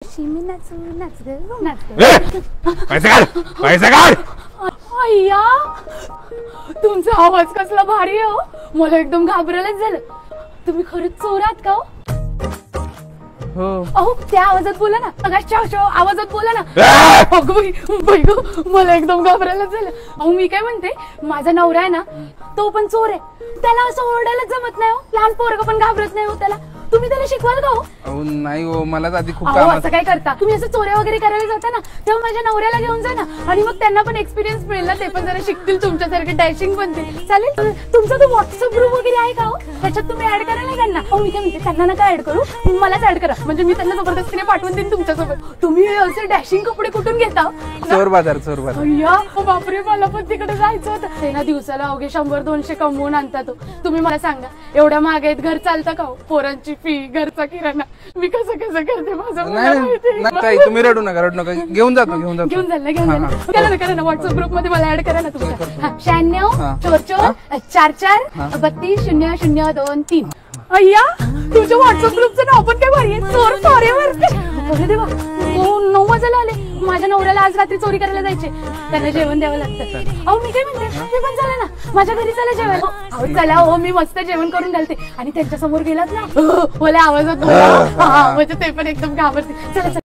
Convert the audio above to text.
शिमी नाचू नाच ग नाच पैसे काढ पैसे काढ. अय्या तुमचा आवाज कसला भारी आहे हो. मला एकदम घाबरायलाच झालं. तुम्ही खरंच चोर आहात का हो? अहो त्या आवाजात बोला ना. अगाच्या आवाजात बोला ना. अगं बाई गं, मला एकदम घाबरायलाच झालं. अहो मी काय म्हणते, माझा नवरा आहे ना तो पण चोर आहे. त्याला असं ओरडायलाच जमत नाही हो. लहान पोरग पण घाबरत नाही हो त्याला. तुम्ही त्याला शिकवाल का हो? नाही हो, मला आधी खूप काम. असं काय करता तुम्ही? असं चोऱ्या वगैरे करायला जाता ना तेव्हा माझ्या नवऱ्याला घेऊन जा ना, आणि मग त्यांना पण एक्सपिरियन्स मिळेल ना. ते पण जरा शिकतील तुमच्यासारखे, डॅशिंग बनतील. चालेल? तुमचा तो व्हॉट्सअप ग्रुप वगैरे आहे का हो? त्याच्यात तुम्ही ऍड करायला त्यांना. हो मी काय म्हणते, त्यांना नका ऍड करू, मलाच ऍड करा. म्हणजे मी त्यांना जबरदस्तीने पाठवून देईन तुमच्यासोबत. तुम्ही असे डॅशिंग कपडे कुठून घेता? चोर बाजार, चोर बाजार. अय्या बापरे, मला पण तिकडे जायचं होतं. ते ना दिवसाला अवघे 100-200 कमवून आणतात. तुम्ही मला सांगा, एवढ्या महागाईत घर चालतं का हो? पोरांची फी, घरचा किराणा, मी कसं करते माझं नाही. तुम्ही रडू नका, रडू नका. घेऊन जातो घेऊन जाल ना. करा ना व्हॉट्सअप ग्रुप मध्ये मला ऍड करा ना तुमच्या. 96-44-44 32-0023. अय्या तुझ्या व्हॉट्सअप ग्रुपचं नाव पण काय भारी आहे, चोर फॉरेवर. अरे देवा, 9 वाजायला आले. माझ्या नवऱ्याला आज रात्री चोरी करायला जायचे, त्यांना जेवण द्यावं लागतं. अहो मी काय म्हणते, मी पण चला ना माझ्या घरी, चला जेवायला. अहो चला हो, मी मस्त जेवण करून घालते. आणि त्यांच्या समोर गेलात ना, मला आवाजात बोला म्हणजे ते पण एकदम घाबरते. चला.